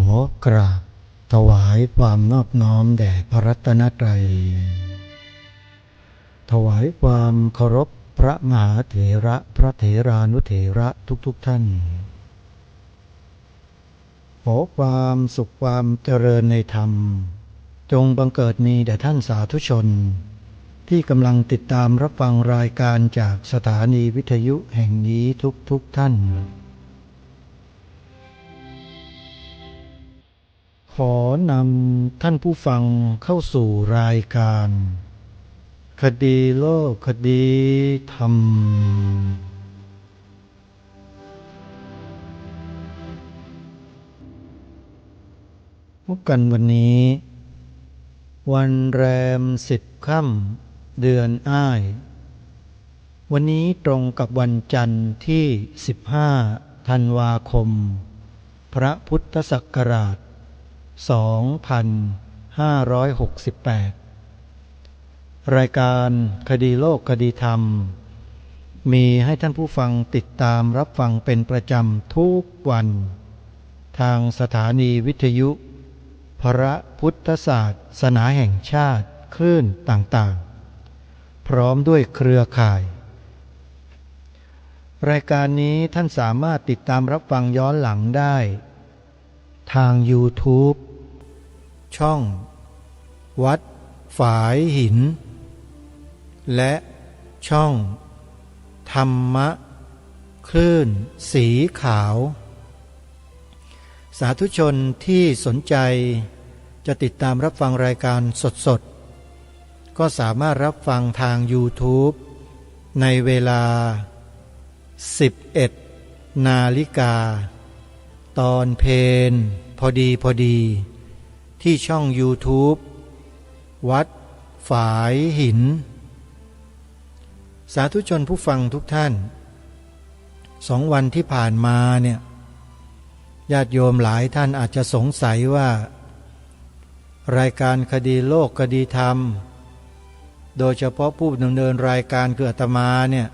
อกราบถวายความนอบน้อมแด่พระรัตนตรัยถวายความเคารพพระมหาเถระพระเถรานุเถระทุกท่านขอความสุขความเจริญในธรรมจงบังเกิดมีแด่ท่านสาธุชนที่กำลังติดตามรับฟังรายการจากสถานีวิทยุแห่งนี้ทุกท่านขอนำท่านผู้ฟังเข้าสู่รายการคดีโลกคดีธรรมพบกันวันนี้วันแรม10 ค่ำเดือนอ้ายวันนี้ตรงกับวันจันทร์ที่15 ธันวาคมพระพุทธศักราช2568รายการคดีโลกคดีธรรมมีให้ท่านผู้ฟังติดตามรับฟังเป็นประจำทุกวันทางสถานีวิทยุพระพุทธศาสนาแห่งชาติคลื่นต่างๆพร้อมด้วยเครือข่ายรายการนี้ท่านสามารถติดตามรับฟังย้อนหลังได้ทาง YouTube ช่องวัดฝายหินและช่องธรรมะคลื่นสีขาวสาธุชนที่สนใจจะติดตามรับฟังรายการสดๆก็สามารถรับฟังทาง YouTube ในเวลา 11 นาฬิกาตอนเพลพอดีที่ช่อง YouTube วัดฝายหินสาธุชนผู้ฟังทุกท่าน2 วันที่ผ่านมาเนี่ยญาติโยมหลายท่านอาจจะสงสัยว่ารายการคดีโลกคดีธรรมโดยเฉพาะผู้ดำเนินรายการคืออาตมาเนี่ย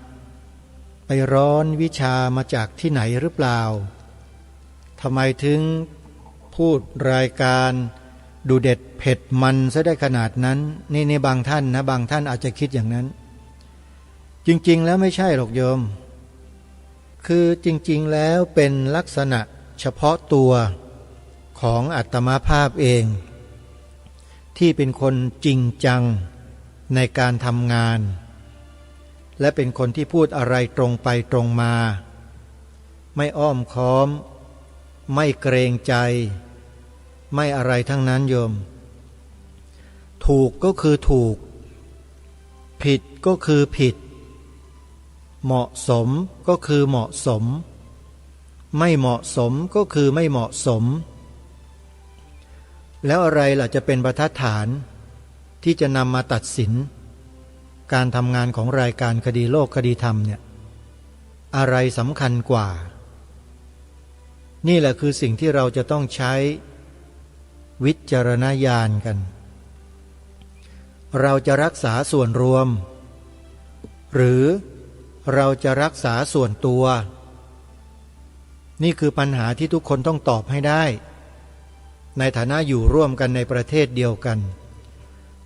ไปร้อนวิชามาจากที่ไหนหรือเปล่าทำไมถึงพูดรายการดูเด็ดเผ็ดมันซะได้ขนาดนั้นนี่บางท่านนะบางท่านอาจจะคิดอย่างนั้นจริงๆแล้วไม่ใช่หรอกโยมคือจริงๆแล้วเป็นลักษณะเฉพาะตัวของอาตมาภาพเองที่เป็นคนจริงจังในการทำงานและเป็นคนที่พูดอะไรตรงไปตรงมาไม่อ้อมค้อมไม่เกรงใจไม่อะไรทั้งนั้นโยมถูกก็คือถูกผิดก็คือผิดเหมาะสมก็คือเหมาะสมไม่เหมาะสมก็คือไม่เหมาะสมแล้วอะไรล่ะจะเป็นบรรทัดฐานที่จะนำมาตัดสินการทำงานของรายการคดีโลกคดีธรรมเนี่ยอะไรสำคัญกว่านี่แหละคือสิ่งที่เราจะต้องใช้วิจารณญาณกันเราจะรักษาส่วนรวมหรือเราจะรักษาส่วนตัวนี่คือปัญหาที่ทุกคนต้องตอบให้ได้ในฐานะอยู่ร่วมกันในประเทศเดียวกัน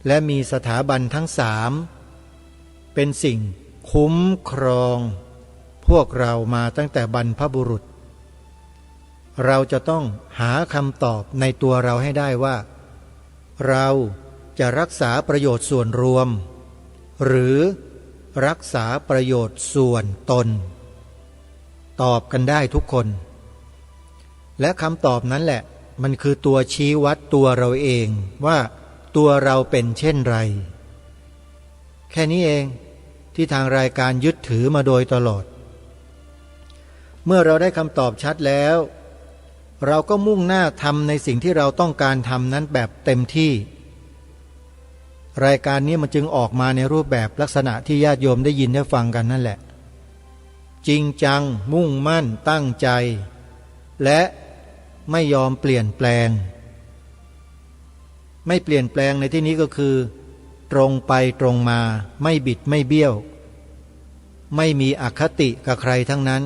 และมีสถาบันทั้ง3เป็นสิ่งคุ้มครองพวกเรามาตั้งแต่บรรพบุรุษเราจะต้องหาคำตอบในตัวเราให้ได้ว่าเราจะรักษาประโยชน์ส่วนรวมหรือรักษาประโยชน์ส่วนตนตอบกันได้ทุกคนและคำตอบนั้นแหละมันคือตัวชี้วัดตัวเราเองว่าตัวเราเป็นเช่นไรแค่นี้เองที่ทางรายการยึดถือมาโดยตลอดเมื่อเราได้คำตอบชัดแล้วเราก็มุ่งหน้าทำในสิ่งที่เราต้องการทำนั้นแบบเต็มที่รายการนี้มันจึงออกมาในรูปแบบลักษณะที่ญาติโยมได้ยินได้ฟังกันนั่นแหละจริงจังมุ่งมั่นตั้งใจและไม่ยอมเปลี่ยนแปลงไม่เปลี่ยนแปลงในที่นี้ก็คือตรงไปตรงมาไม่บิดไม่เบี้ยวไม่มีอคติกับใครทั้งนั้น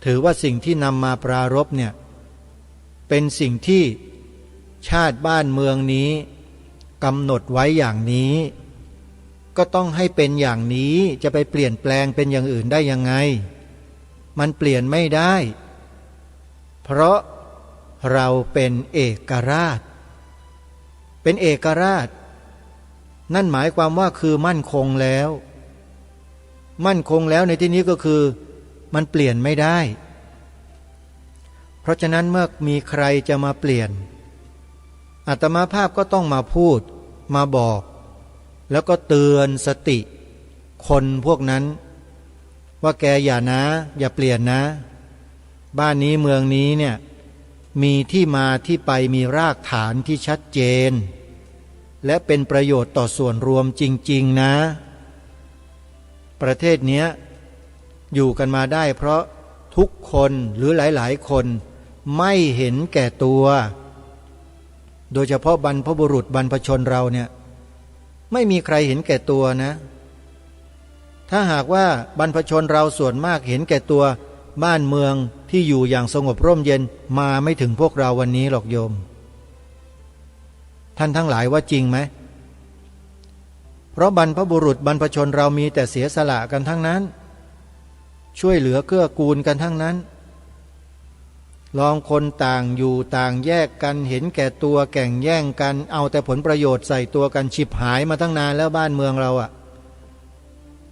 ถือว่าสิ่งที่นำมาปรารภเนี่ย เป็นสิ่งที่ชาติบ้านเมืองนี้กำหนดไว้อย่างนี้ก็ต้องให้เป็นอย่างนี้จะไปเปลี่ยนแปลงเป็นอย่างอื่นได้ยังไงมันเปลี่ยนไม่ได้เพราะเราเป็นเอกราชเป็นเอกราชนั่นหมายความว่าคือมั่นคงแล้วมั่นคงแล้วในที่นี้ก็คือมันเปลี่ยนไม่ได้เพราะฉะนั้นเมื่อมีใครจะมาเปลี่ยนอาตมาภาพก็ต้องมาพูดมาบอกแล้วก็เตือนสติคนพวกนั้นว่าแกอย่านะอย่าเปลี่ยนนะบ้านนี้เมืองนี้เนี่ยมีที่มาที่ไปมีรากฐานที่ชัดเจนและเป็นประโยชน์ต่อส่วนรวมจริงๆนะประเทศเนี้ยอยู่กันมาได้เพราะทุกคนหรือหลายๆคนไม่เห็นแก่ตัวโดยเฉพาะบรรพบุรุษบรรพชนเราเนี่ยไม่มีใครเห็นแก่ตัวนะถ้าหากว่าบรรพชนเราส่วนมากเห็นแก่ตัวบ้านเมืองที่อยู่อย่างสงบร่มเย็นมาไม่ถึงพวกเราวันนี้หรอกโยมท่านทั้งหลายว่าจริงไหมเพราะบรรพบุรุษบรรพชนเรามีแต่เสียสละกันทั้งนั้นช่วยเหลือเกื้อกูลกันทั้งนั้นลองคนต่างอยู่ต่างแยกกันเห็นแก่ตัวแข่งแย่งกันเอาแต่ผลประโยชน์ใส่ตัวกันฉิบหายมาตั้งนานแล้วบ้านเมืองเราอะ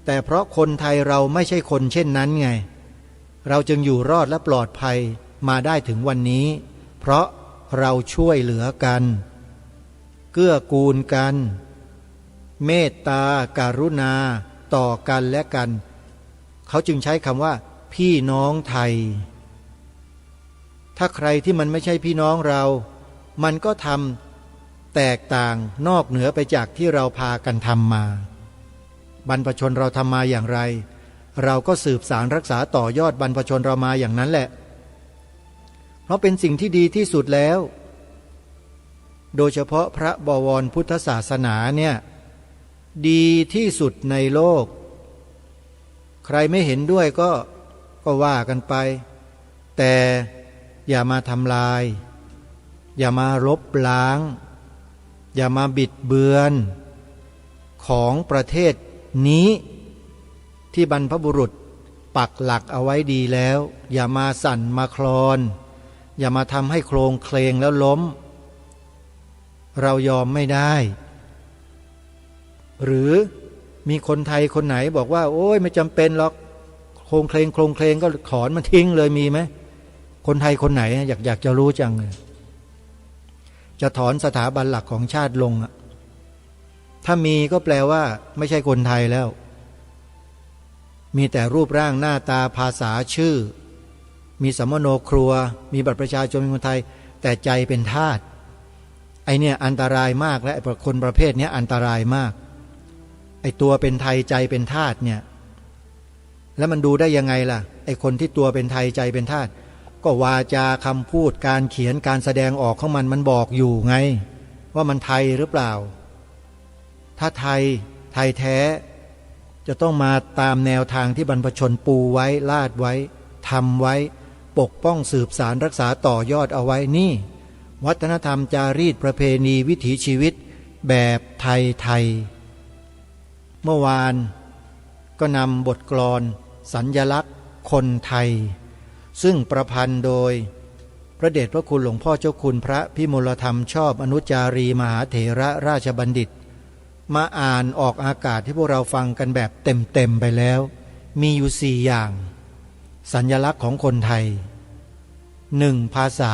แต่เพราะคนไทยเราไม่ใช่คนเช่นนั้นไงเราจึงอยู่รอดและปลอดภัยมาได้ถึงวันนี้เพราะเราช่วยเหลือกันเกื้อกูลกันเมตตาการุณาต่อกันและกันเขาจึงใช้คำว่าพี่น้องไทยถ้าใครที่มันไม่ใช่พี่น้องเรามันก็ทำแตกต่างนอกเหนือไปจากที่เราพากันทำมาบรรพชนเราทำมาอย่างไรเราก็สืบสารรักษาต่อยอดบรรพชนเรามาอย่างนั้นแหละเพราะเป็นสิ่งที่ดีที่สุดแล้วโดยเฉพาะพระบวรพุทธศาสนาเนี่ยดีที่สุดในโลกใครไม่เห็นด้วยก็ว่ากันไปแต่อย่ามาทำลายอย่ามาลบล้างอย่ามาบิดเบือนของประเทศนี้ที่บรรพบุรุษปักหลักเอาไว้ดีแล้วอย่ามาสั่นมาคลอนอย่ามาทำให้โครงเคลงแล้วล้มเรายอมไม่ได้หรือมีคนไทยคนไหนบอกว่าโอ้ยไม่จำเป็นหรอกโครงเคลงก็ถอนมันทิ้งเลยมีไหมคนไทยคนไหนอยากจะรู้จังเลยจะถอนสถาบันหลักของชาติลงถ้ามีก็แปลว่าไม่ใช่คนไทยแล้วมีแต่รูปร่างหน้าตาภาษาชื่อมีสัมมโนครัวมีบัตรประชาชนเป็นคนไทยแต่ใจเป็นทาสไอเนี่ยอันตรายมากและคนประเภทนี้อันตรายมากไอตัวเป็นไทยใจเป็นทาสเนี่ยแล้วมันดูได้ยังไงล่ะไอคนที่ตัวเป็นไทยใจเป็นทาสก็วาจาคำพูดการเขียนการแสดงออกของมันบอกอยู่ไงว่ามันไทยหรือเปล่าถ้าไทยแท้จะต้องมาตามแนวทางที่บรรพชนปูไว้ลาดไว้ทำไว้ปกป้องสืบสารรักษาต่อยอดเอาไว้นี่วัฒนธรรมจารีตประเพณีวิถีชีวิตแบบไทยเมื่อวานก็นำบทกลอนสัญลักษณ์คนไทยซึ่งประพันธ์โดยพระเดชพระคุณหลวงพ่อเจ้าคุณพระพิมลธรรมชอบอนุจารีมหาเถระราชบัณฑิตมาอ่านออกอากาศให้พวกเราฟังกันแบบเต็มไปแล้วมีอยู่4 อย่างสัญลักษณ์ของคนไทย 1. ภาษา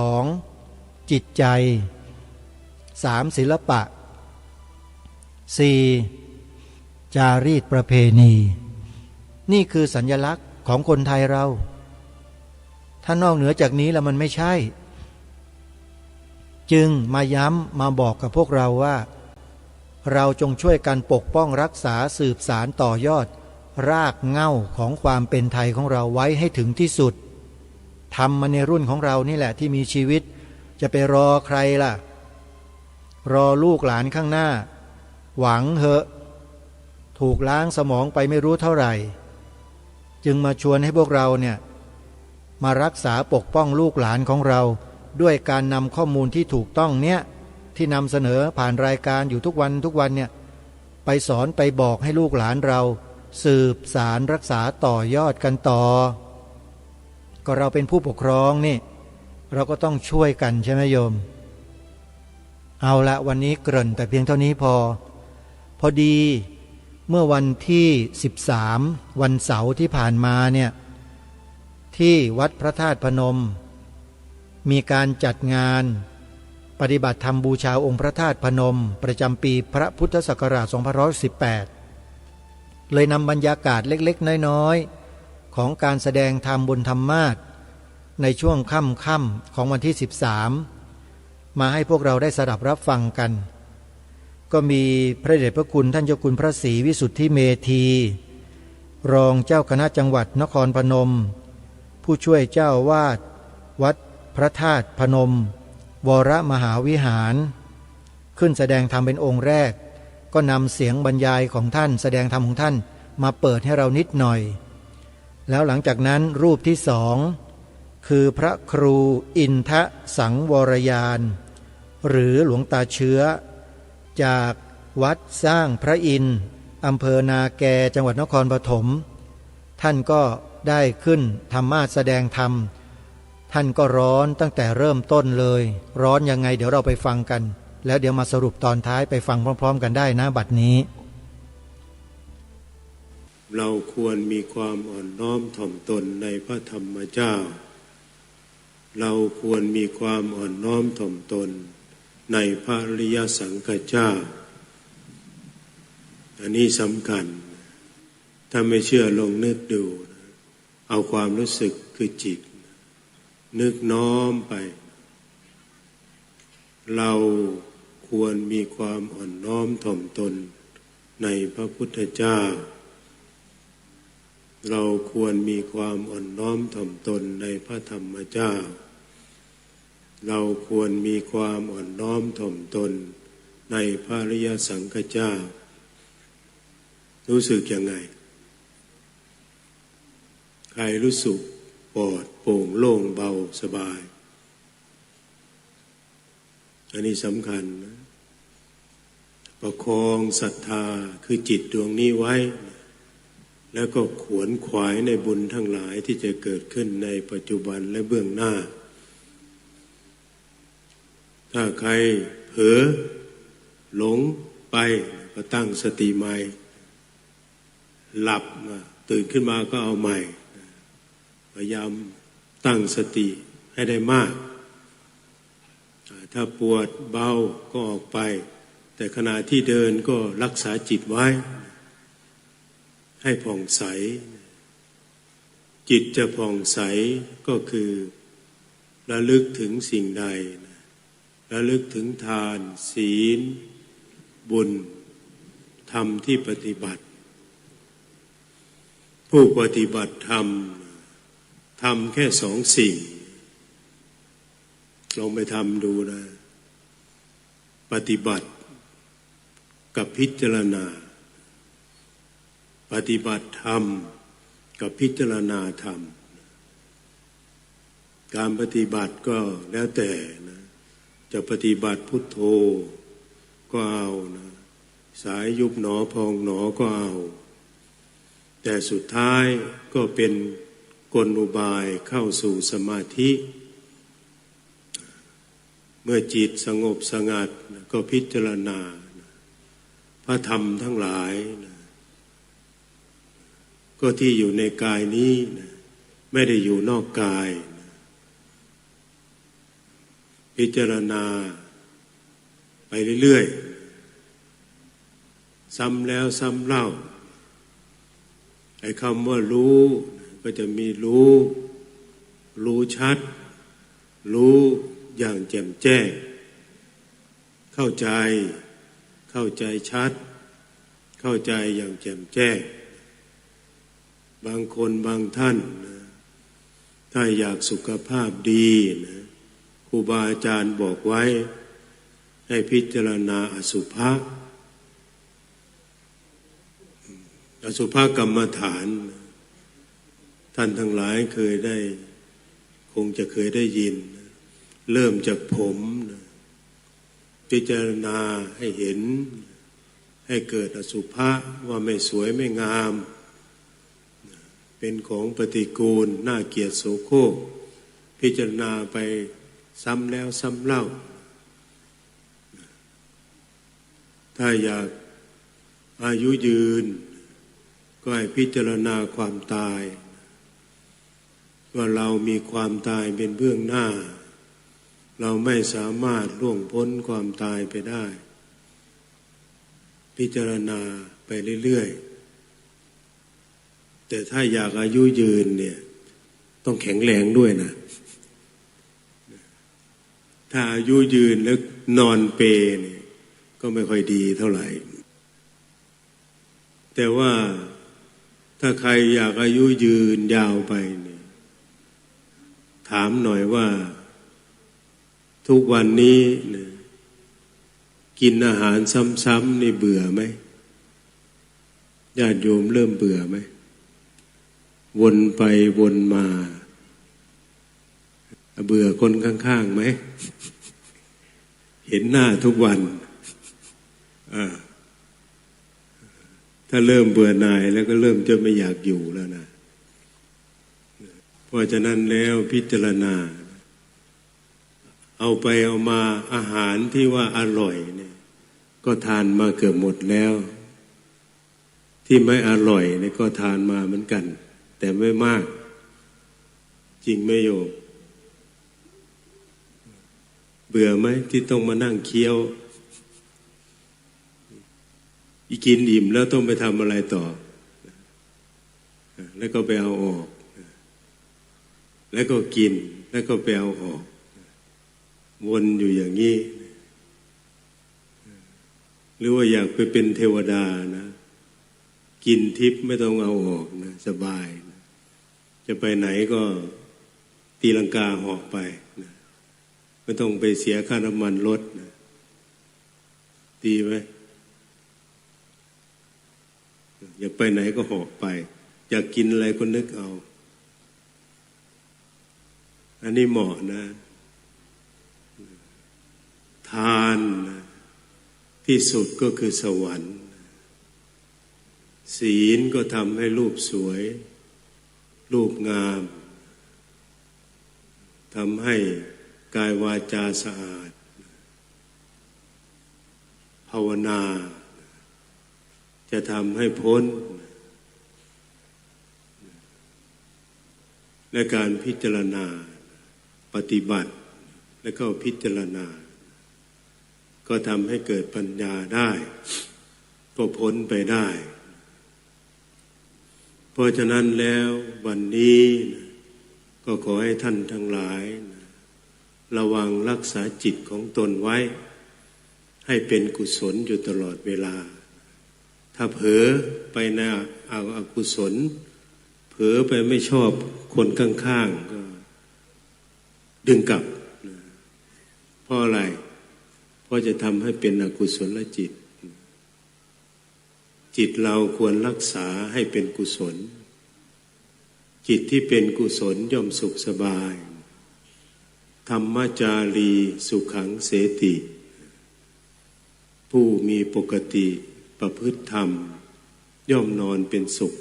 2. จิตใจ 3. ศิลปะ 4. จารีตประเพณีนี่คือสัญลักษณ์ของคนไทยเราถ้านอกเหนือจากนี้แล้วมันไม่ใช่จึงมาย้ำมาบอกกับพวกเราว่าเราจงช่วยกันปกป้องรักษาสืบสารต่อยอดรากเหง้าของความเป็นไทยของเราไว้ให้ถึงที่สุดทำมาในรุ่นของเรานี่แหละที่มีชีวิตจะไปรอใครล่ะรอลูกหลานข้างหน้าหวังเหอะถูกล้างสมองไปไม่รู้เท่าไหร่จึงมาชวนให้พวกเราเนี่ย มารักษาปกป้องลูกหลานของเราด้วยการนำข้อมูลที่ถูกต้องเนี่ยที่นำเสนอผ่านรายการอยู่ทุกวันเนี่ยไปสอนไปบอกให้ลูกหลานเราสืบสารรักษาต่อยอดกันต่อก็เราเป็นผู้ปกครองนี่เราก็ต้องช่วยกันใช่ไหมโยมเอาละวันนี้เกริ่นแต่เพียงเท่านี้พอดีเมื่อวันที่13วันเสาร์ที่ผ่านมาเนี่ยที่วัดพระธาตุพนมมีการจัดงานปฏิบัติธรรมบูชาองค์พระธาตุพนมประจำปีพระพุทธศักราช2518เลยนำบรรยากาศเล็กๆน้อยๆของการแสดงธรรมบนธรรมาสน์ในช่วงค่ำๆของวันที่13มาให้พวกเราได้สดับรับฟังกันก็มีพระเดชพระคุณท่านเจ้าคุณพระศรีวิสุทธิเมธีรองเจ้าคณะจังหวัดนครพนมผู้ช่วยเจ้าวาดวัดพระธาตุพนมวรมหาวิหารขึ้นแสดงธรรมเป็นองค์แรกก็นำเสียงบรรยายของท่านแสดงธรรมของท่านมาเปิดให้เรานิดหน่อยแล้วหลังจากนั้นรูปที่2คือพระครูอินทะสังวรยานหรือหลวงตาเชื้อจากวัดสร้างพระอินทร์อำเภอนาแกจังหวัดนครปฐมท่านก็ได้ขึ้นธรรมาสน์แสดงธรรมท่านก็ร้อนตั้งแต่เริ่มต้นเลยร้อนยังไงเดี๋ยวเราไปฟังกันแล้วเดี๋ยวมาสรุปตอนท้ายไปฟังพร้อมๆกันได้นะบัดนี้เราควรมีความอ่อนน้อมถ่อมตนในพระธรรมเจ้าเราควรมีความอ่อนน้อมถ่อมตนในพระอริยสังฆเจ้าอันนี้สำคัญถ้าไม่เชื่อลองนึกดูเอาความรู้สึกคือจิตนึกน้อมไปเราควรมีความอ่อนน้อมถ่อมตนในพระพุทธเจ้าเราควรมีความอ่อนน้อมถ่อมตนในพระธรรมเจ้าเราควรมีความอ่อนน้อมถ่อมตนในพระอริยสังฆเจ้ารู้สึกยังไงใครรู้สึกปลอดโปร่งโล่งเบาสบายอันนี้สำคัญนะประคองศรัทธาคือจิตดวงนี้ไว้แล้วก็ขวนขวายในบุญทั้งหลายที่จะเกิดขึ้นในปัจจุบันและเบื้องหน้าถ้าใครเผลอหลงไปก็ตั้งสติใหม่หลับตื่นขึ้นมาก็เอาใหม่พยายามตั้งสติให้ได้มากถ้าปวดเบาก็ออกไปแต่ขณะที่เดินก็รักษาจิตไว้ให้ผ่องใสจิตจะผ่องใสก็คือระลึกถึงสิ่งใดระลึกถึงทานศีลบุญธรรมที่ปฏิบัติผู้ปฏิบัติธรรมทำแค่2 สิ่งลองไปทำดูนะปฏิบัติกับพิจารณาปฏิบัติธรรมกับพิจารณาธรรมการปฏิบัติก็แล้วแต่นะจะปฏิบัติพุทโธก็เอานะสายยุบหนอพองหนอก็เอาแต่สุดท้ายก็เป็นกลอุบายเข้าสู่สมาธิเมื่อจิตสงบสงัดก็พิจารณาพระธรรมทั้งหลายก็ที่อยู่ในกายนี้ไม่ได้อยู่นอกกายพิจารณาไปเรื่อยๆซ้ำแล้วซ้ำเล่าไอ้คำว่ารู้ก็จะมีรู้ชัดรู้อย่างแจ่มแจ้งเข้าใจชัดเข้าใจอย่างแจ่มแจ้งบางคนบางท่านถ้าอยากสุขภาพดีนะครูบาอาจารย์บอกไว้ให้พิจารณาอสุภะกรรมฐานท่านทั้งหลายเคยได้ คงจะเคยได้ยินเริ่มจากผมพิจารณาให้เห็นให้เกิดอสุภะว่าไม่สวยไม่งามเป็นของปฏิกูลน่าเกลียดโสโครกพิจารณาไปซ้ำแล้วซ้ำเล่าถ้าอยากอายุยืนก็ให้พิจารณาความตายว่าเรามีความตายเป็นเบื้องหน้าเราไม่สามารถล่วงพ้นความตายไปได้พิจารณาไปเรื่อยๆแต่ถ้าอยากอายุยืนเนี่ยต้องแข็งแรงด้วยนะถ้าอายุยืนแล้วนอนเปลเนี่ยก็ไม่ค่อยดีเท่าไหร่แต่ว่าถ้าใครอยากอายุยืนยาวไปเนี่ยถามหน่อยว่าทุกวันนี้เนี่ยกินอาหารซ้ำๆนี่เบื่อไหมญาติโยมเริ่มเบื่อไหมวนไปวนมาเบื่อคนข้างๆไหมเห็นหน้าทุกวันถ้าเริ่มเบื่อหน่ายแล้วก็เริ่มจะไม่อยากอยู่แล้วนะเพราะฉะนั้นแล้วพิจารณาเอาไปเอามาอาหารที่ว่าอร่อยเนี่ยก็ทานมาเกือบหมดแล้วที่ไม่อร่อยเนี่ยก็ทานมาเหมือนกันแต่ไม่มากจริงไหมโยมเบื่อไหมที่ต้องมานั่งเคี้ยวอีกินอิ่มแล้วต้องไปทำอะไรต่อแล้วก็ไปเอาออกแล้วก็กินแล้วก็ไปเอาออกวนอยู่อย่างนี้หรือว่าอยากไปเป็นเทวดานะกินทิพย์ไม่ต้องเอาออกนะสบายนะจะไปไหนก็ตีลังกาเหาะไปนะไม่ต้องไปเสียค่าน้ำมันรถนะดีไหมอยากไปไหนก็เหาะไปอยากกินอะไรก็นึกเอาอันนี้เหมาะนะทานนะที่สุดก็คือสวรรค์ศีลก็ทำให้รูปสวยรูปงามทำให้กายวาจาสะอาดภาวนาจะทำให้พ้นและการพิจารณาปฏิบัติและก็พิจารณาก็ทำให้เกิดปัญญาได้ก็พ้นไปได้เพราะฉะนั้นแล้ววันนี้ก็ขอให้ท่านทั้งหลายระวังรักษาจิตของตนไว้ให้เป็นกุศลอยู่ตลอดเวลาถ้าเผลอไปในอกุศลเผลอไปไม่ชอบคนข้างๆก็ดึงกลับเพราะอะไรเพราะจะทำให้เป็นอกุศลจิตจิตเราควรรักษาให้เป็นกุศลจิตที่เป็นกุศลย่อมสุขสบายธรรมจารีสุขังเสติผู้มีปกติประพฤติธรรมย่อมนอนเป็นสุข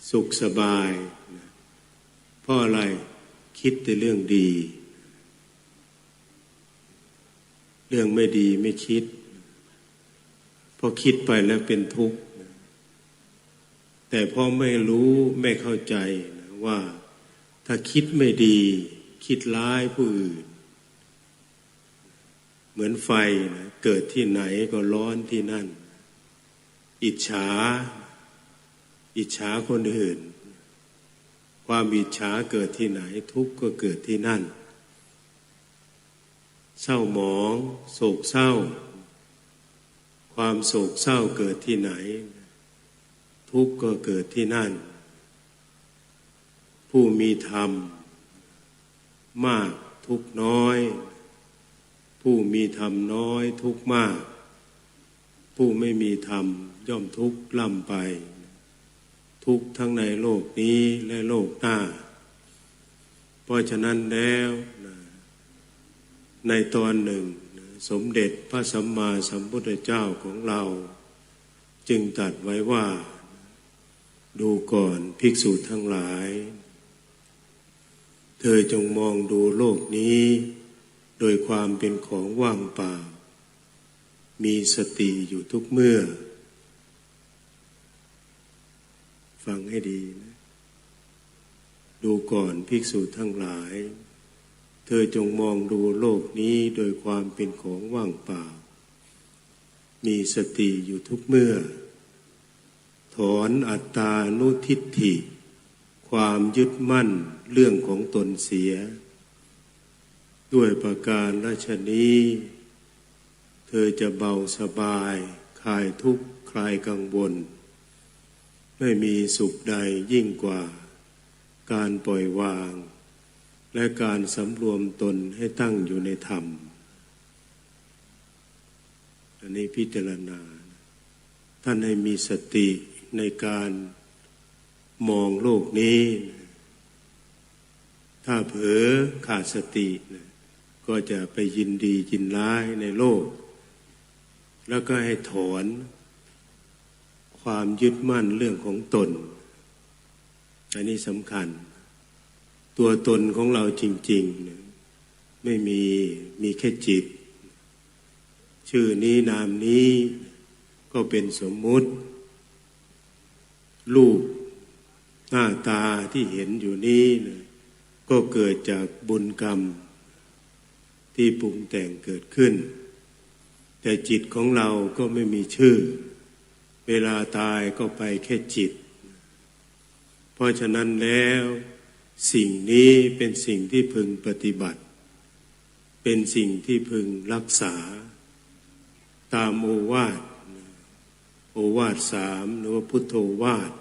สุขสบายเพราะอะไรคิดแต่เรื่องดีเรื่องไม่ดีไม่คิดพอคิดไปแล้วเป็นทุกข์แต่พอไม่รู้ไม่เข้าใจนะว่าถ้าคิดไม่ดีคิดร้ายผู้อื่นเหมือนไฟนะเกิดที่ไหนก็ร้อนที่นั่นอิจฉาคนอื่นความอิจฉาเกิดที่ไหนทุกข์ก็เกิดที่นั่นเศร้าหมองโศกเศร้าความโศกเศร้าเกิดที่ไหนทุกข์ก็เกิดที่นั่นผู้มีธรรมมากทุกข์น้อยผู้มีธรรมน้อยทุกข์มากผู้ไม่มีธรรมย่อมทุกข์ล่ำไป ทุกข์ทั้งในโลกนี้และโลกหน้าเพราะฉะนั้นแล้วในตอนหนึ่งสมเด็จพระสัมมาสัมพุทธเจ้าของเราจึงตรัสไว้ว่าดูก่อนภิกษุทั้งหลายเธอจงมองดูโลกนี้โดยความเป็นของว่างเปล่ามีสติอยู่ทุกเมื่อฟังให้ดีนะดูก่อนภิกษุทั้งหลายเธอจงมองดูโลกนี้โดยความเป็นของว่างเปล่ามีสติอยู่ทุกเมื่อถอนอัตตานุทิฏฐิความยึดมั่นเรื่องของตนเสียด้วยประการฉนี้เธอจะเบาสบายคลายทุกข์คลายกังวลไม่มีสุขใดยิ่งกว่าการปล่อยวางและการสำรวมตนให้ตั้งอยู่ในธรรมอันนี้พิจารณาท่านให้มีสติในการมองโลกนี้ถ้าเผลอขาดสติก็จะไปยินดียินร้ายในโลกแล้วก็ให้ถอนความยึดมั่นเรื่องของตนอันนี้สำคัญตัวตนของเราจริงๆไม่มีแค่จิตชื่อนี้นามนี้ก็เป็นสมมุติรูปหน้าตาที่เห็นอยู่นี้ก็เกิดจากบุญกรรมที่ปรุงแต่งเกิดขึ้นแต่จิตของเราก็ไม่มีชื่อเวลาตายก็ไปแค่จิตเพราะฉะนั้นแล้วสิ่งนี้เป็นสิ่งที่พึงปฏิบัติเป็นสิ่งที่พึงรักษาตามโอวาท3หรือว่าพุทโธวาท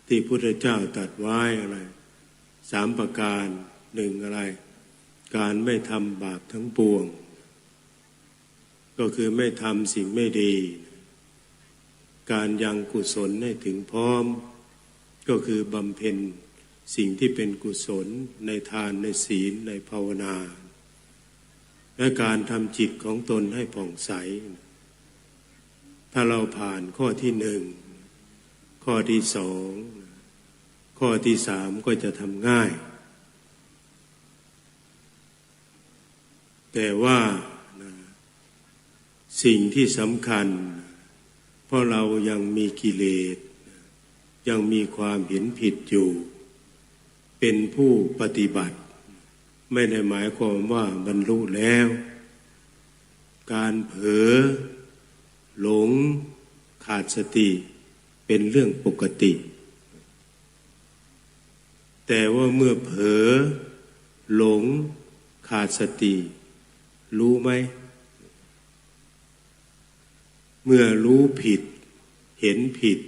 ที่พุทธเจ้าตรัสไว้อะไร3ประการ1อะไรการไม่ทำบาปทั้งปวงก็คือไม่ทำสิ่งไม่ดีการยังกุศลให้ถึงพร้อมก็คือบำเพ็ญสิ่งที่เป็นกุศลในทานในศีลในภาวนาและการทำจิตของตนให้ผ่องใสถ้าเราผ่านข้อที่1ข้อที่2ข้อที่3ก็จะทำง่ายแต่ว่าสิ่งที่สำคัญเพราะเรายังมีกิเลสยังมีความเห็นผิดอยู่เป็นผู้ปฏิบัติไม่ได้หมายความว่าบรรลุแล้วการเผลอหลงขาดสติเป็นเรื่องปกติแต่ว่าเมื่อเผลอหลงขาดสติรู้ไหมเมื่อรู้ผิดเห็นผิด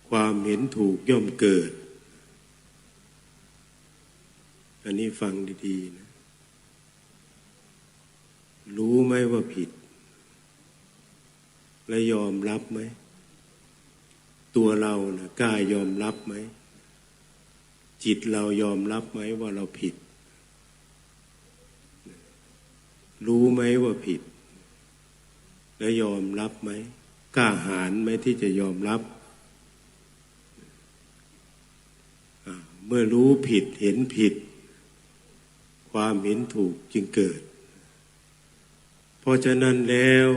ความเห็นถูกย่อมเกิดอันนี้ฟังดีๆนะรู้ไหมว่าผิดและยอมรับไหมตัวเรานะกล้ายอมรับไหมจิตเรายอมรับไหมว่าเราผิดรู้ไหมว่าผิดและยอมรับไหมกล้าหาญไหมที่จะยอมรับเมื่อรู้ผิดเห็นผิดความเห็นถูกจึงเกิดเพราะฉะนั้นแล้ว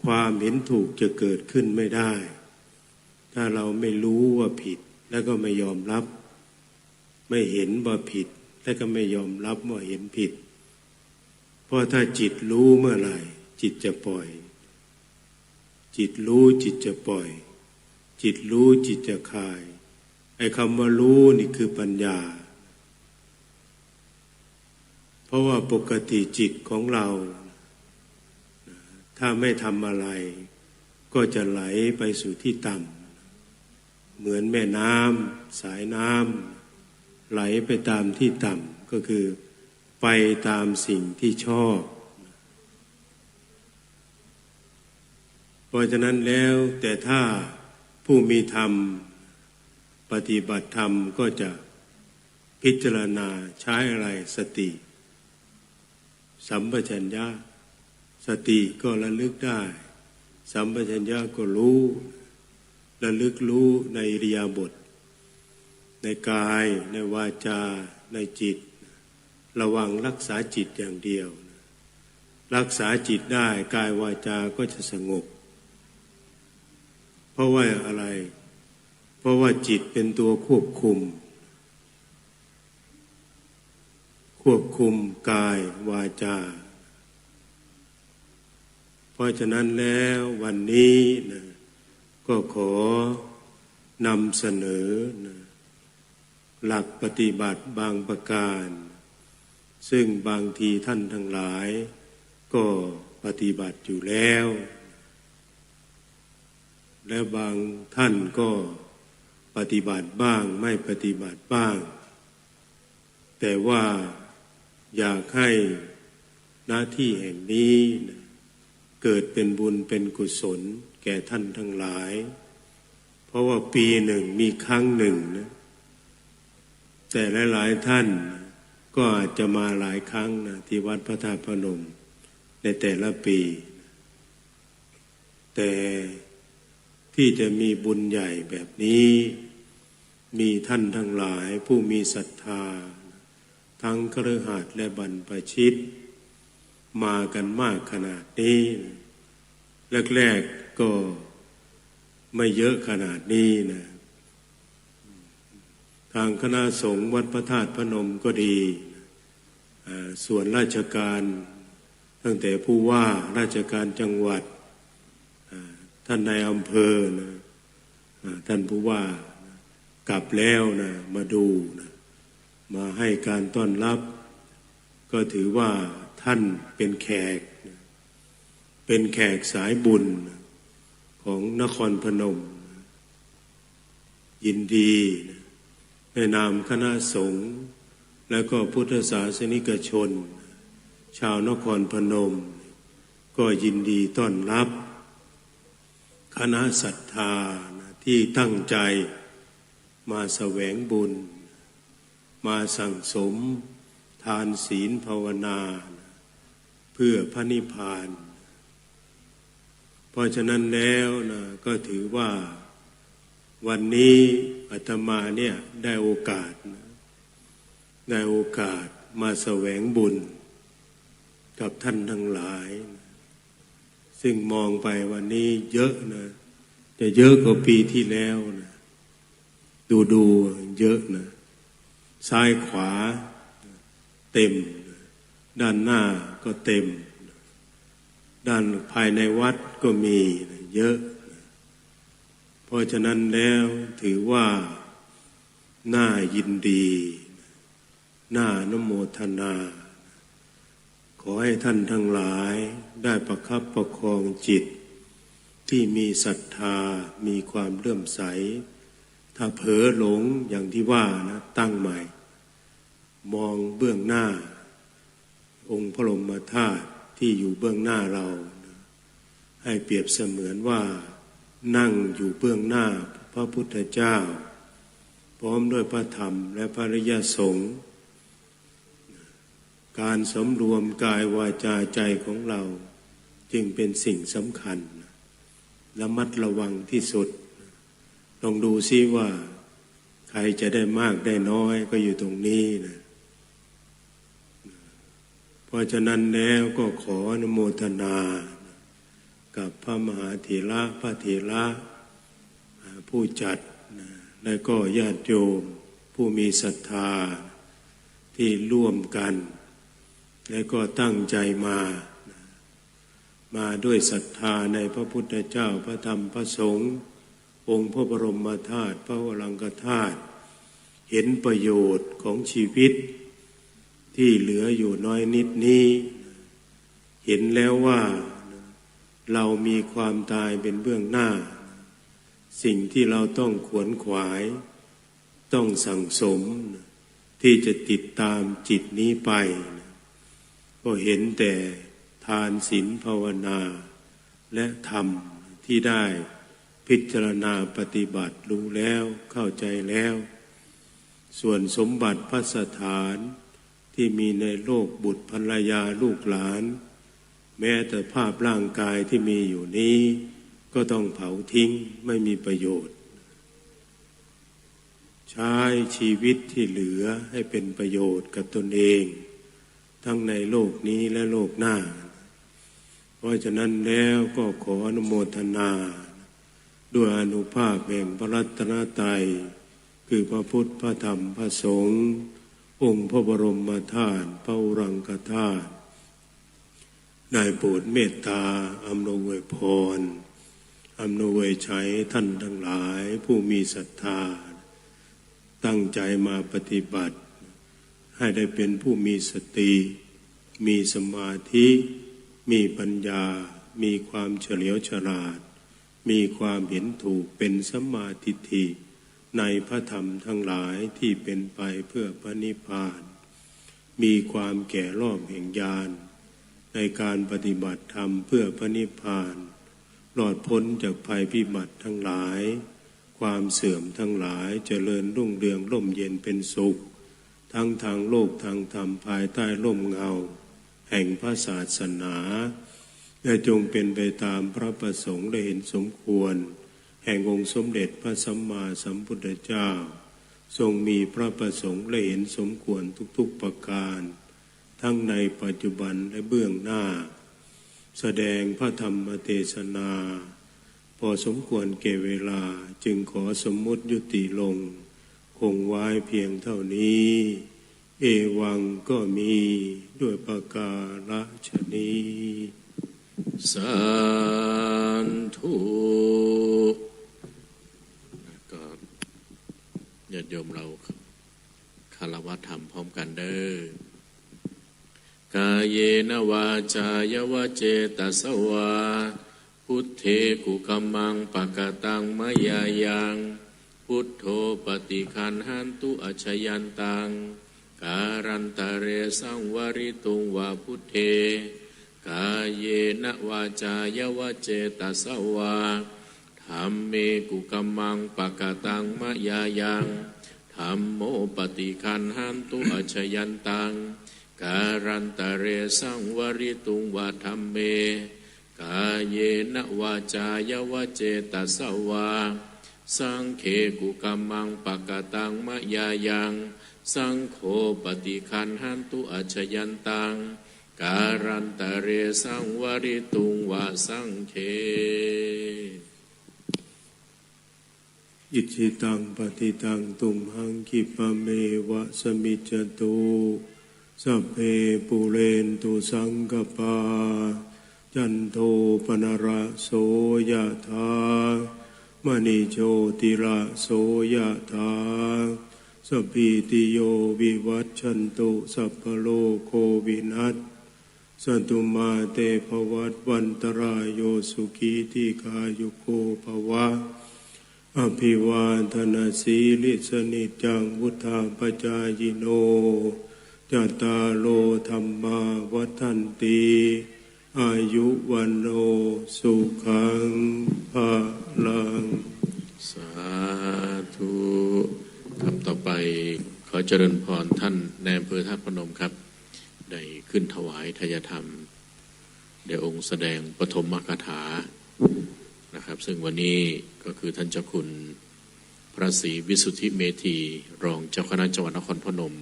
ความเห็นถูกจะเกิดขึ้นไม่ได้ถ้าเราไม่รู้ว่าผิดแล้วก็ไม่ยอมรับไม่เห็นว่าผิดแล้วก็ไม่ยอมรับว่าเห็นผิดเพราะถ้าจิตรู้เมื่อไหร่จิตจะปล่อยจิตรู้จิตจะปล่อยจิตรู้จิตจะคลายไอ้คำว่ารู้นี่คือปัญญาเพราะว่าปกติจิตของเราถ้าไม่ทำอะไรก็จะไหลไปสู่ที่ต่ำเหมือนแม่น้ำสายน้ำไหลไปตามที่ต่ำก็คือไปตามสิ่งที่ชอบเพราะฉะนั้นแล้วแต่ถ้าผู้มีธรรม ปฏิบัติธรรมก็จะพิจารณาใช้อะไรสติสัมปชัญญะสติก็ระลึกได้สัมปชัญญะก็รู้ระลึกรู้ในอิริยาบถในกายในวาจาในจิตระวังรักษาจิตอย่างเดียวรักษาจิตได้กายวาจาก็จะสงบเพราะว่าอะไรเพราะว่าจิตเป็นตัวควบคุมกายวาจาเพราะฉะนั้นแล้ววันนี้นะก็ขอนำเสนอนะหลักปฏิบัติบางประการซึ่งบางทีท่านทั้งหลายก็ปฏิบัติอยู่แล้วและบางท่านก็ปฏิบัติบ้างไม่ปฏิบัติบ้างแต่ว่าอยากให้หน้าที่แห่งนี้นะเกิดเป็นบุญเป็นกุศลแก่ท่านทั้งหลายเพราะว่าปีหนึ่งมีครั้งหนึ่งนะแต่หลายๆท่านก็อาจจะมาหลายครั้งนะที่วัดพระธาตุพนมในแต่ละปีแต่ที่จะมีบุญใหญ่แบบนี้มีท่านทั้งหลายผู้มีศรัทธาทั้งคฤหัสถ์และบรรพชิตมากันมากขนาดนี้แรกๆก็ไม่เยอะขนาดนี้นะทางคณะสงฆ์วัดพระธาตุพนมก็ดีส่วนราชการตั้งแต่ผู้ว่าราชการจังหวัดท่านนายอำเภอนะท่านผู้ว่ากลับแล้วนะมาดูนะมาให้การต้อนรับก็ถือว่าท่านเป็นแขกเป็นแขกสายบุญของนครพนมยินดีในนามคณะสงฆ์และก็พุทธศาสนิกชนชาวนครพนมก็ยินดีต้อนรับคณะศรัทธาที่ตั้งใจมาแสวงบุญมาสั่งสมทานศีลภาวนาเพื่อพระนิพพานเพราะฉะนั้นแล้วนะก็ถือว่าวันนี้อาตมาเนี่ยได้โอกาสมาแสวงบุญกับท่านทั้งหลายซึ่งมองไปวันนี้เยอะนะจะเยอะกว่าปีที่แล้วนะดูเยอะนะซ้ายขวาเต็มด้านหน้าก็เต็มด้านภายในวัดก็มีเยอะเพราะฉะนั้นแล้วถือว่าน่ายินดีน่าอนุโมทนาขอให้ท่านทั้งหลายได้ประคับประคองจิตที่มีศรัทธามีความเลื่อมใสถ้าเผลอหลงอย่างที่ว่านะตั้งใหม่มองเบื้องหน้าองค์พระบรมธาตุที่อยู่เบื้องหน้าเราให้เปรียบเสมือนว่านั่งอยู่เบื้องหน้าพระพุทธเจ้าพร้อมด้วยพระธรรมและพระอริยสงฆ์การสำรวมกายวาจาใจของเราจึงเป็นสิ่งสำคัญระมัดระวังที่สุดลองดูซิว่าใครจะได้มากได้น้อยก็อยู่ตรงนี้นะเพราะฉะนั้นแล้วก็ขออนุโมทนากับพระมหาเถระพระเถระผู้จัดและก็ญาติโยมผู้มีศรัทธาที่ร่วมกันและก็ตั้งใจมาด้วยศรัทธาในพระพุทธเจ้าพระธรรมพระสงฆ์องค์พระบรมธาตุพระวรังคธาตุเห็นประโยชน์ของชีวิตที่เหลืออยู่น้อยนิดนี้เห็นแล้วว่าเรามีความตายเป็นเบื้องหน้าสิ่งที่เราต้องขวนขวายต้องสั่งสมที่จะติดตามจิตนี้ไปก็เห็นแต่ทานศีลภาวนาและธรรมที่ได้ พิจารณาปฏิบัติรู้แล้วเข้าใจแล้วส่วนสมบัติพัสถานที่มีในโลกบุตรภรรยาลูกหลานแม้แต่ภาพร่างกายที่มีอยู่นี้ก็ต้องเผาทิ้งไม่มีประโยชน์ใช้ชีวิตที่เหลือให้เป็นประโยชน์กับตนเองทั้งในโลกนี้และโลกหน้าเพราะฉะนั้นแล้วก็ขออนุโมทนาด้วยอานุภาพแห่งพระรัตนตรัยคือพระพุทธพระธรรมพระสงฆ์องค์พระบรมธาตุพระอุรังคธาตุได้โปรดเมตตาอำนวยพรอำนวยชัยท่านทั้งหลายผู้มีศรัทธาตั้งใจมาปฏิบัติให้ได้เป็นผู้มีสติมีสมาธิมีปัญญามีความเฉลียวฉลาดมีความเห็นถูกเป็นสัมมาทิฏฐิในพระธรรมทั้งหลายที่เป็นไปเพื่อพระนิพพานมีความแก่รอบแห่งญาณในการปฏิบัติธรรมเพื่อพระนิพพานหลอดพ้นจากภัยพิบัติทั้งหลายความเสื่อมทั้งหลายเจริญรุ่งเรืองร่มเย็นเป็นสุขทั้งทางโลกทางธรรมภายใต้ร่มเงาแห่งพระศาสนาและจงเป็นไปตามพระประสงค์ได้เห็นสมควรแห่งองค์สมเด็จพระสัมมาสัมพุทธเจ้าทรงมีพระประสงค์และเห็นสมควรทุกๆประการทั้งในปัจจุบันและเบื้องหน้าแสดงพระธรรมเทศนาพอสมควรแก่เวลาจึงขอสมมุติยุติลงคงไว้เพียงเท่านี้เอวังก็มีด้วยประการฉนี้สาธุก็ญาติโยมเราคารวะธรรมพร้อมกันเด้อกายเยนวาจายวเจตสวาพุทเทกุกัมมังปะกตังมะยายังพุทโธปฏิคันหันตุอัจฉยันตังการันตะเรสังวริตุงวาพุทเทกายเยนะวาจายวเจตสวาธัมเมกุกัมมังปะกตังมะยายังธัมโมปฏิคันหันตุอัจฉยันตังการันตะเรสังวริตุงวาธัมเมกายเยนะวาจายวเจตสวาสังเขกุกัมมังปะกตังมะยายังสังโฆปฏิคันหันตุอัจฉยันตังการันตะเรสังวริตุงวาสังเขอิจิตังปฏิตังตุมหังคิปะเมวะสมิจจตุสัพเพปุเรนตุสังกปาจันโทปนระโสยถามณีโชติระโสยถาสัพพิติโยวิวัชชันตุสัพพโลกโควินัสสันตุมาเตภวัตวันตรายโยสุขีทีกายุโกภวะอภิวาทนาสีลิสนิจังวุธาปจายโนจัตตาโลธรรมาวัฏันติอายุวันโนสุขังภะลังสาธุคำต่อไปขอเจริญพรท่านนายอำเภอท่าตุพนมครับได้ขึ้นถวายทายธรรมเดี๋ยวองค์แสดงปฐมคาถานะครับซึ่งวันนี้ก็คือท่านเจ้าคุณพระศรีวิสุทธิเมธีรองเจ้าคณะจังหวัดนครพนม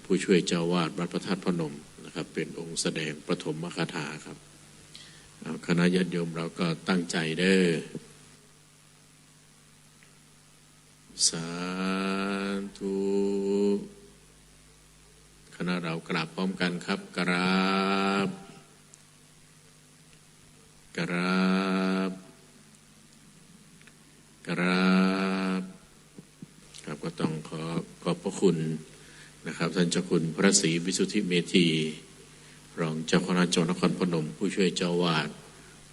ผู้ช่วยเจ้าวาดวัดพระธาตุพนมนะครับเป็นองค์แสดงปฐมคาถาครับคณะญาติโยมเราก็ตั้งใจเด้อสาธุคณะเรากราบพร้อมกันครับกราบกราบกราบครับก็ต้องขอบพระคุณนะครับท่านเจ้าคุณพระศรีวิสุทธิเมธีรองเจ้าคณะจังหวัดนครพนมผู้ช่วยเจ้าวาด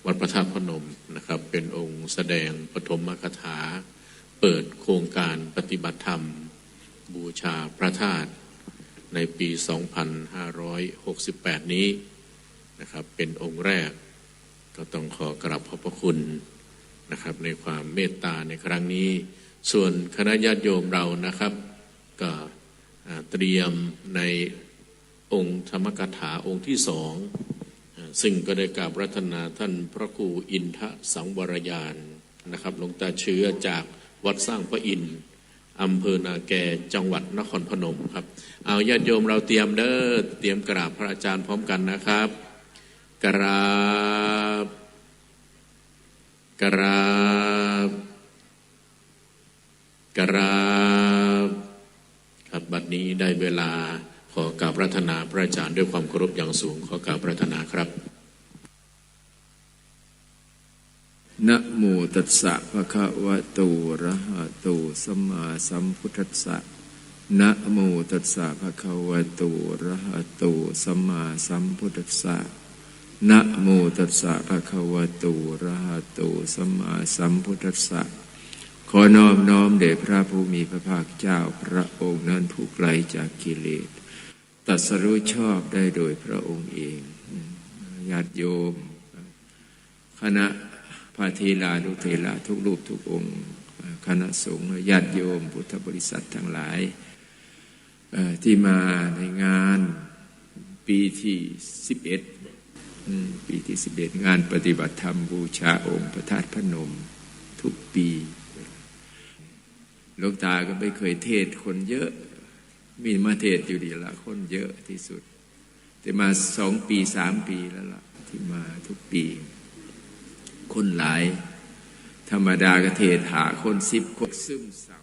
วัดพระธาตุพนมนะครับเป็นองค์แสดงปฐมคาถาเปิดโครงการปฏิบัติธรรมบูชาพระธาตุในปี 2568 นี้นะครับเป็นองค์แรกก็ต้องขอกราบขอบพระคุณ นะครับในความเมตตาในครั้งนี้ส่วนคณะญาติโยมเรานะครับก็เตรียมในองค์ธรรมกถาองค์ที่สองซึ่งก็ได้กราบรัตนาท่านพระครูอินทสังวรยานนะครับหลวงตาเชื้อจากวัดสร้างพระอินทร์อำเภอนาแกจังหวัดนครพนมครับเอาญาติโยมเราเตรียมเตรียมกราบพระอาจารย์พร้อมกันนะครับกราบครับบัดนี้ได้เวลาขอกราบรัตนาพระอาจารย์ด้วยความเคารพอย่างสูงขอกราบรัตนาครับนะโมตัสสะภะคะวะโตอะระหะโตสัมมาสัมพุทธัสสะนะโมตัสสะภะคะวะโตอะระหะโตสัมมาสัมพุทธัสสะนะโมตัสสะภะคะวะโตอะระหะโตสัมมาสัมพุทธัสสะขอนอบน้อมแด่พระผู้มีพระภาคเจ้าพระองค์นั้นผู้ไกลจากกิเลสตรัสรู้ชอบได้โดยพระองค์เองญาติโยมคณะพระเทรานุเถระทุกรูปทุกองค์คณะสงฆ์ญาติโยมพุทธบริษัททั้งหลายที่มาในงานปีที่11ปีที่11งานปฏิบัติธรรมบูชาองค์พระธาตุพนมทุกปีหลวงตาก็ไม่เคยเทศคนเยอะมีมาเทศอยู่ดีละคนเยอะที่สุดแต่มา2 ปี3 ปีแล้วล่ะที่มาทุกปีคนหลายธรรมดากเทศหาคน10 คนซึมเศร้า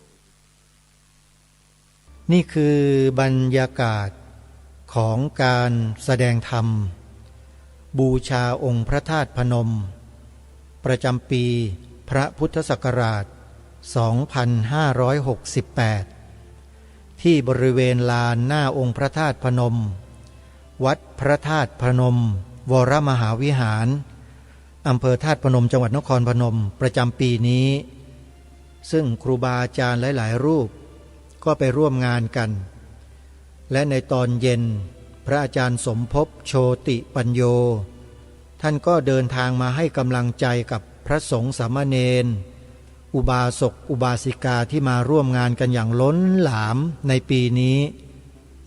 นี่คือบรรยากาศของการแสดงธรรมบูชาองค์พระธาตุพนมประจำปีพระพุทธศักราช2568ที่บริเวณลานหน้าองค์พระธาตุพนมวัดพระธาตุพนมวรมหาวิหารอำเภอธาตุพนมจังหวัดนครพนมประจำปีนี้ซึ่งครูบาอาจารย์หลายๆรูปก็ไปร่วมงานกันและในตอนเย็นพระอาจารย์สมภพโชติปัญโยท่านก็เดินทางมาให้กำลังใจกับพระสงฆ์สามเณรอุบาสกอุบาสิกาที่มาร่วมงานกันอย่างล้นหลามในปีนี้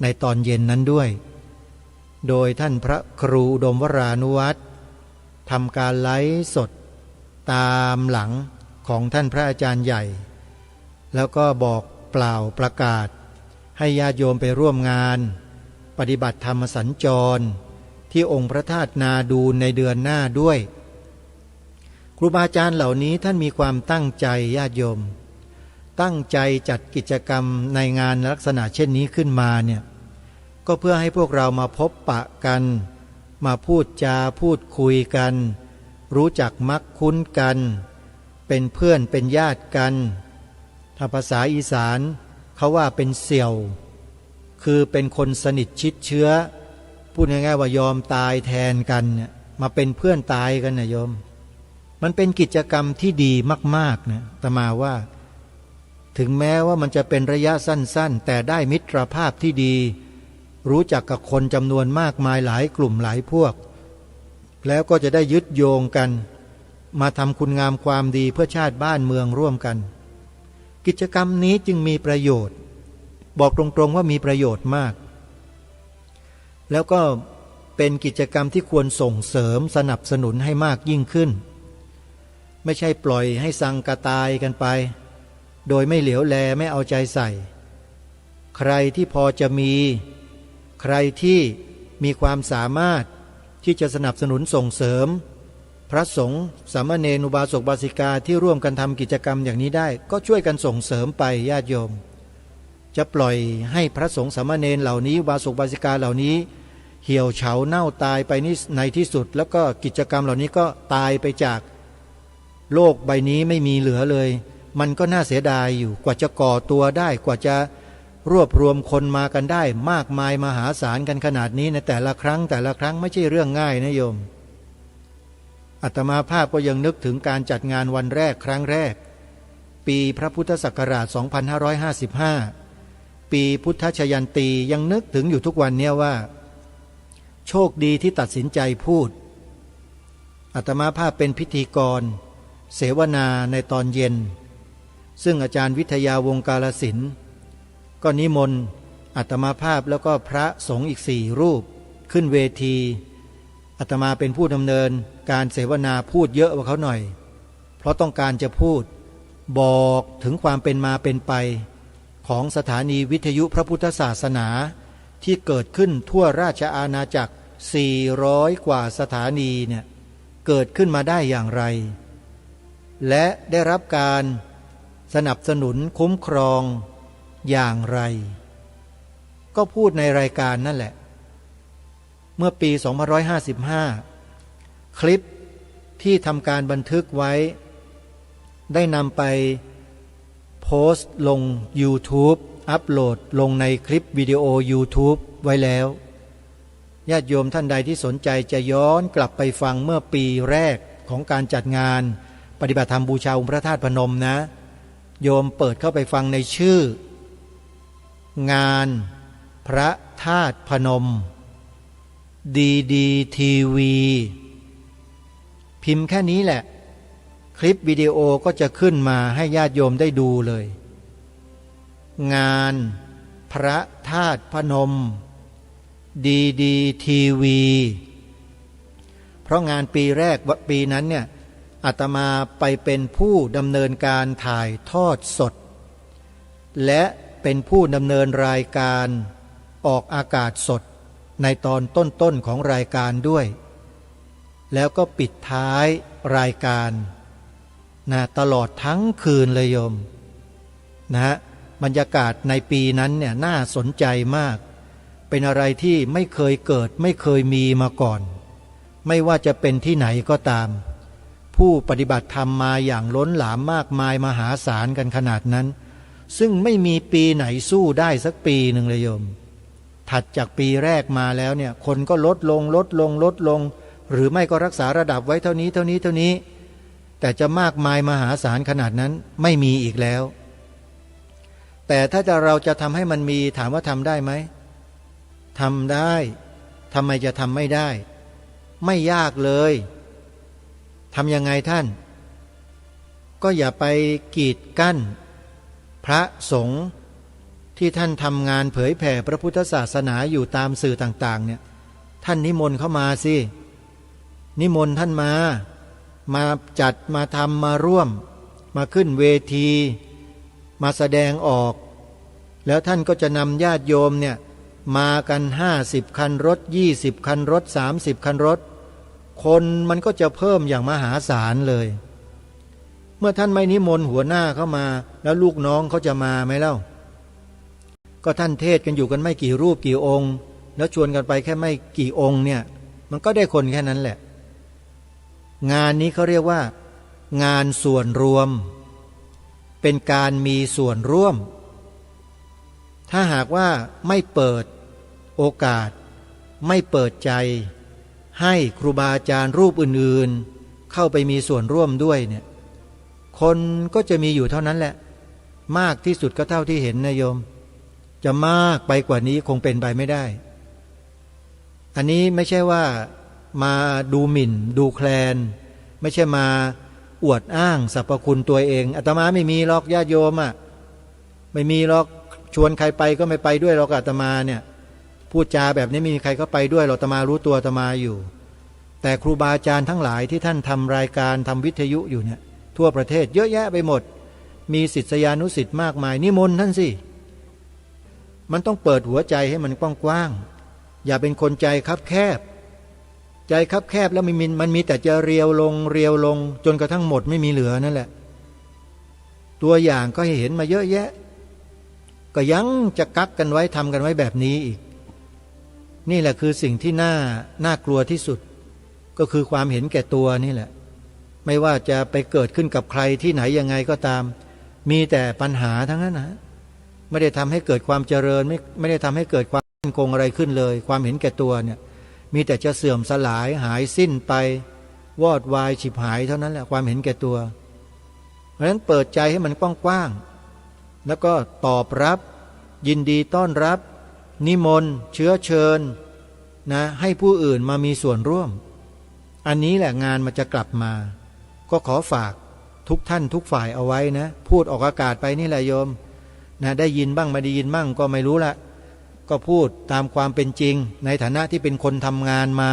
ในตอนเย็นนั้นด้วยโดยท่านพระครูอุดมวรานุวัตรทำการไลฟ์สดตามหลังของท่านพระอาจารย์ใหญ่แล้วก็บอกเปล่าประกาศให้ญาติโยมไปร่วมงานปฏิบัติธรรมสัญจรที่องค์พระธาตุนาดูลในเดือนหน้าด้วยครูบาอาจารย์เหล่านี้ท่านมีความตั้งใจญาติโยมตั้งใจจัดกิจกรรมในงานลักษณะเช่นนี้ขึ้นมาเนี่ยก็เพื่อให้พวกเรามาพบปะกันมาพูดจาพูดคุยกันรู้จักมักคุ้นกันเป็นเพื่อนเป็นญาติกันถ้าภาษาอีสานเขาว่าเป็นเสี่ยวคือเป็นคนสนิทชิดเชื้อพูดง่ายๆว่ายอมตายแทนกันเนี่ยมาเป็นเพื่อนตายกันนะโยมมันเป็นกิจกรรมที่ดีมากๆนะอาตมาว่าถึงแม้ว่ามันจะเป็นระยะสั้นๆแต่ได้มิตรภาพที่ดีรู้จักกับคนจำนวนมากมายหลายกลุ่มหลายพวกแล้วก็จะได้ยึดโยงกันมาทำคุณงามความดีเพื่อชาติบ้านเมืองร่วมกันกิจกรรมนี้จึงมีประโยชน์บอกตรงๆว่ามีประโยชน์มากแล้วก็เป็นกิจกรรมที่ควรส่งเสริมสนับสนุนให้มากยิ่งขึ้นไม่ใช่ปล่อยให้สังกตายกันไปโดยไม่เหลียวแลไม่เอาใจใส่ใครที่พอจะมีใครที่มีความสามารถที่จะสนับสนุนส่งเสริมพระสงฆ์สามเณรอุบาสกอุบาสิกาที่ร่วมกันทำกิจกรรมอย่างนี้ได้ก็ช่วยกันส่งเสริมไปญาติโยมจะปล่อยให้พระสงฆ์สามเณรเหล่านี้อุบาสกอุบาสิกาเหล่านี้เหี่ยวเฉาเน่าตายไปนี่ในที่สุดแล้วก็กิจกรรมเหล่านี้ก็ตายไปจากโลกใบนี้ไม่มีเหลือเลยมันก็น่าเสียดายอยู่กว่าจะก่อตัวได้กว่าจะรวบรวมคนมากันได้มากมายมหาศาลกันขนาดนี้ในแต่ละครั้งไม่ใช่เรื่องง่ายนะโยมอาตมาภาพก็ยังนึกถึงการจัดงานวันแรกครั้งแรกปีพระพุทธศักราช2555ปีพุทธชยันตียังนึกถึงอยู่ทุกวันนี้ว่าโชคดีที่ตัดสินใจพูดอาตมาภาพเป็นพิธีกร เสวนาในตอนเย็นซึ่งอาจารย์วิทยาวงศ์กาลสินก็นิมนต์อาตมาภาพแล้วก็พระสงฆ์อีก4 รูปขึ้นเวทีอาตมาเป็นผู้ดำเนินการเสวนาพูดเยอะกว่าเขาหน่อยเพราะต้องการจะพูดบอกถึงความเป็นมาเป็นไปของสถานีวิทยุพระพุทธศาสนาที่เกิดขึ้นทั่วราชอาณาจักร400 กว่าสถานีเนี่ยเกิดขึ้นมาได้อย่างไรและได้รับการสนับสนุนคุ้มครองอย่างไรก็พูดในรายการนั่นแหละเมื่อปี2555คลิปที่ทำการบันทึกไว้ได้นำไปโพสต์ลง YouTube อัปโหลดลงในคลิปวิดีโอ YouTube ไว้แล้วญาติโยมท่านใดที่สนใจจะย้อนกลับไปฟังเมื่อปีแรกของการจัดงานปฏิบัติธรรมบูชาองค์พระธาตุพนมนะโยมเปิดเข้าไปฟังในชื่องานพระธาตุพนมดีทีวีพิมพ์แค่นี้แหละคลิปวิดีโอก็จะขึ้นมาให้ญาติโยมได้ดูเลยงานพระธาตุพนมดีทีวีเพราะงานปีแรกปีนั้นเนี่ยอาตมาไปเป็นผู้ดำเนินการถ่ายทอดสดและเป็นผู้ดำเนินรายการออกอากาศสดในตอนต้นๆของรายการด้วยแล้วก็ปิดท้ายรายการนะตลอดทั้งคืนเลยโยมนะบรรยากาศในปีนั้นเนี่ยน่าสนใจมากเป็นอะไรที่ไม่เคยเกิดไม่เคยมีมาก่อนไม่ว่าจะเป็นที่ไหนก็ตามผู้ปฏิบัติธรรมมาอย่างล้นหลามมากมายมหาศาลกันขนาดนั้นซึ่งไม่มีปีไหนสู้ได้สักปีหนึ่งเลยโยมถัดจากปีแรกมาแล้วเนี่ยคนก็ลดลงหรือไม่ก็รักษาระดับไว้เท่านี้แต่จะมากมายมหาศาลขนาดนั้นไม่มีอีกแล้วแต่ถ้าเราจะทำให้มันมีถามว่าทำได้ไหมทำได้ทำไมจะทำไม่ได้ไม่ยากเลยทำยังไงท่านก็อย่าไปกีดกั้นพระสงฆ์ที่ท่านทำงานเผยแผ่พระพุทธศาสนาอยู่ตามสื่อต่างๆเนี่ยท่านนิมนต์เข้ามาสินิมนต์ท่านมาจัดมาทำมาร่วมมาขึ้นเวทีมาแสดงออกแล้วท่านก็จะนำญาติโยมเนี่ยมากัน50 คันรถ20 คันรถ30 คันรถคนมันก็จะเพิ่มอย่างมหาศาลเลยเมื่อท่านไม่นิมนต์หัวหน้าเข้ามาแล้วลูกน้องเขาจะมาไหมเล่าก็ท่านเทศกันอยู่กันไม่กี่รูปกี่องค์แล้วชวนกันไปแค่ไม่กี่องค์เนี่ยมันก็ได้คนแค่นั้นแหละงานนี้เขาเรียกว่างานส่วนรวมเป็นการมีส่วนร่วมถ้าหากว่าไม่เปิดโอกาสไม่เปิดใจให้ครูบาอาจารย์รูปอื่นๆเข้าไปมีส่วนร่วมด้วยเนี่ยคนก็จะมีอยู่เท่านั้นแหละมากที่สุดก็เท่าที่เห็นนะโยมจะมากไปกว่านี้คงเป็นไปไม่ได้อันนี้ไม่ใช่ว่ามาดูหมิ่นดูแคลนไม่ใช่มาอวดอ้างสรรพคุณตัวเองอาตมาไม่มีหรอกญาติโยมอ่ะไม่มีหรอกชวนใครไปก็ไม่ไปด้วยหรอกอาตมาเนี่ยพูดจาแบบนี้ไม่มีใครก็ไปด้วยหรอกอาตมารู้ตัวอาตมาอยู่แต่ครูบาอาจารย์ทั้งหลายที่ท่านทำรายการทำวิทยุอยู่เนี่ยทั่วประเทศเยอะแยะไปหมดมีศิษยานุศิษย์มากมายนิมนต์ท่านสิมันต้องเปิดหัวใจให้มันกว้างๆอย่าเป็นคนใจคับแคบใจคับแคบแล้วมันมีแต่จะเรียวลงจนกระทั่งหมดไม่มีเหลือนั่นแหละตัวอย่างก็ให้เห็นมาเยอะแยะก็ยังจะกักกันไว้ทำกันไว้แบบนี้อีกนี่แหละคือสิ่งที่น่ากลัวที่สุดก็คือความเห็นแก่ตัวนี่แหละไม่ว่าจะไปเกิดขึ้นกับใครที่ไหนยังไงก็ตามมีแต่ปัญหาทั้งนั้นนะไม่ได้ทำให้เกิดความเจริญไม่ได้ทำให้เกิดความมั่นคงอะไรขึ้นเลยความเห็นแก่ตัวเนี่ยมีแต่จะเสื่อมสลายหายสิ้นไปวอดวายฉิบหายเท่านั้นแหละความเห็นแก่ตัวเพราะฉะนั้นเปิดใจให้มันกว้างๆแล้วก็ตอบรับยินดีต้อนรับนิมนต์เชื้อเชิญนะให้ผู้อื่นมามีส่วนร่วมอันนี้แหละงานมันจะกลับมาก็ขอฝาก ทุกท่านทุกฝ่ายเอาไว้นะพูดออกอากาศไปนี่แหละโยมนะได้ยินบ้างไม่ได้ยินบ้างก็ไม่รู้ละก็พูดตามความเป็นจริงในฐานะที่เป็นคนทำงานมา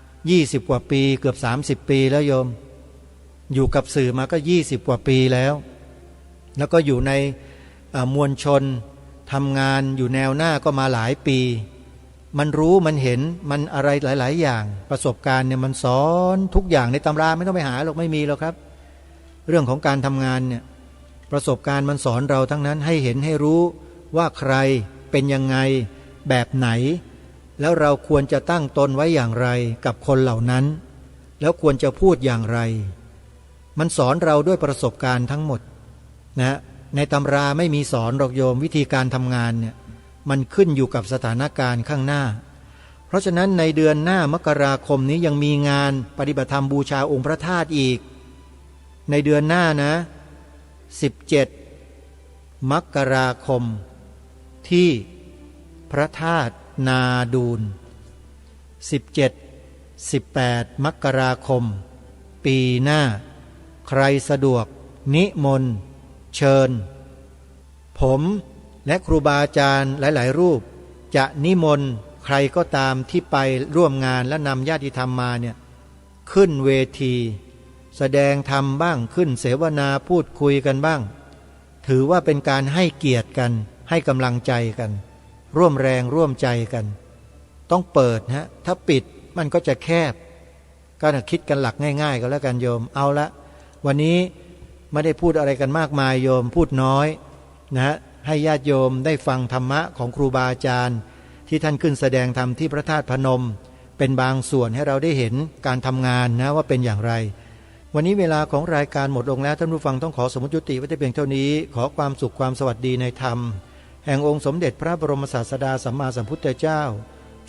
20 กว่าปีเกือบ30 ปีแล้วโยมอยู่กับสื่อมาก็20 กว่าปีแล้วก็อยู่ในมวลชนทำงานอยู่แนวหน้าก็มาหลายปีมันรู้มันเห็นมันอะไรหลายๆอย่างประสบการณ์เนี่ยมันสอนทุกอย่างในตำราไม่ต้องไปหาหรอกไม่มีหรอกครับเรื่องของการทำงานเนี่ยประสบการณ์มันสอนเราทั้งนั้นให้เห็นให้รู้ว่าใครเป็นยังไงแบบไหนแล้วเราควรจะตั้งตนไว้อย่างไรกับคนเหล่านั้นแล้วควรจะพูดอย่างไรมันสอนเราด้วยประสบการณ์ทั้งหมดนะในตำราไม่มีสอนหรอกโยมวิธีการทำงานเนี่ยมันขึ้นอยู่กับสถานการณ์ข้างหน้าเพราะฉะนั้นในเดือนหน้ามกราคมนี้ยังมีงานปฏิบัติธรรมบูชาองค์พระธาตุอีกในเดือนหน้านะ17 มกราคมที่พระธาตุนาดูล17-18 มกราคมปีหน้าใครสะดวกนิมนต์เชิญผมและครูบาอาจารย์หลายๆรูปจะนิมนต์ใครก็ตามที่ไปร่วมงานและนำญาติธรรมมาเนี่ยขึ้นเวทีแสดงธรรมบ้างขึ้นเสวนาพูดคุยกันบ้างถือว่าเป็นการให้เกียรติกันให้กำลังใจกันร่วมแรงร่วมใจกันต้องเปิดถ้าปิดมันก็จะแคบก็คิดกันหลักง่ายๆก็แล้วกันโยมเอาละวันนี้ไม่ได้พูดอะไรกันมากมายโยมพูดน้อยนะให้ญาติโยมได้ฟังธรรมะของครูบาอาจารย์ที่ท่านขึ้นแสดงธรรมที่พระธาตุพนมเป็นบางส่วนให้เราได้เห็นการทำงานนะว่าเป็นอย่างไรวันนี้เวลาของรายการหมดลงแล้วท่านผู้ฟังต้องขอสมมุติยุติไว้แต่เพียงเท่านี้ขอความสุขความสวัสดีในธรรมแห่งองค์สมเด็จพระบรมศาสดาสัมมาสัมพุทธเจ้า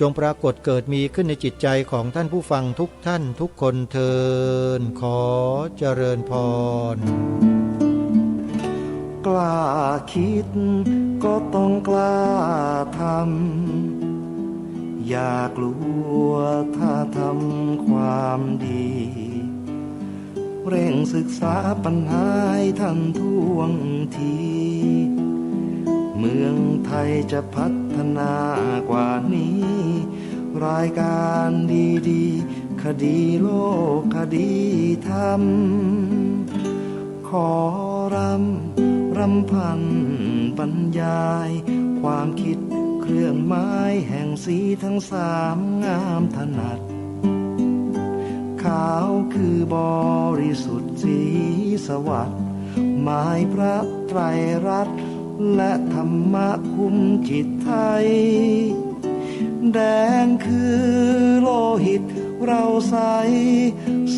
จงปรากฏเกิดมีขึ้นในจิตใจของท่านผู้ฟังทุกท่านทุกคนเทินขอเจริญพรกล้าคิดก็ต้องกล้าทำอย่ากลัวถ้าทำความดีเร่งศึกษาปัญหาให้ทันท่วงทีเมืองไทยจะพัฒนากว่านี้รายการดีๆคดีโลกคดีธรรมขอรำพันบรรยายความคิดเครื่องหมายแห่งสีทั้ง3งามถนัดขาวคือบริสุทธิ์สีสวัสดิ์หมายพระไตรรัตน์และธรรมะคุ้มจิตไทยแดงคือโลหิตเราใส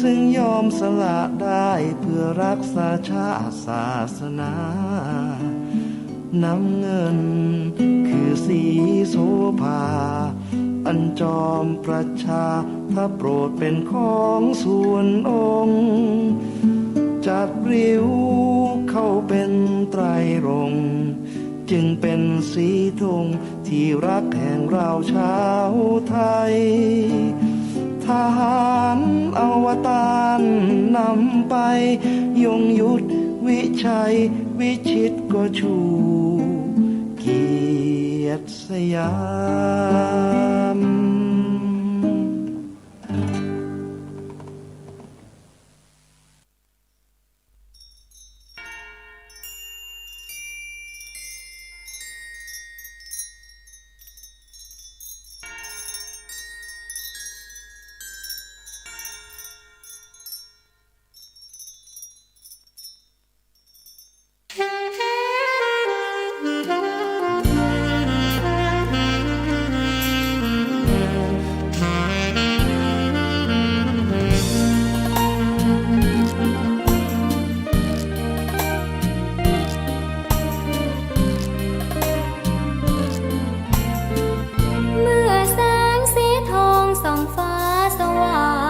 ซึ่งยอมสละได้เพื่อรักษาชาติศาสนาน้ำเงินคือสีโสภาอันจอมประชาถ้าโปรดเป็นของส่วนองค์จัดริ้วเข้าเป็นไตรรงค์จึงเป็นสีธงที่รักแห่งเราชาวไทยทหารอวตารนำไปยงยุทธวิชัยวิชิตก็ชูเกียรติสยาม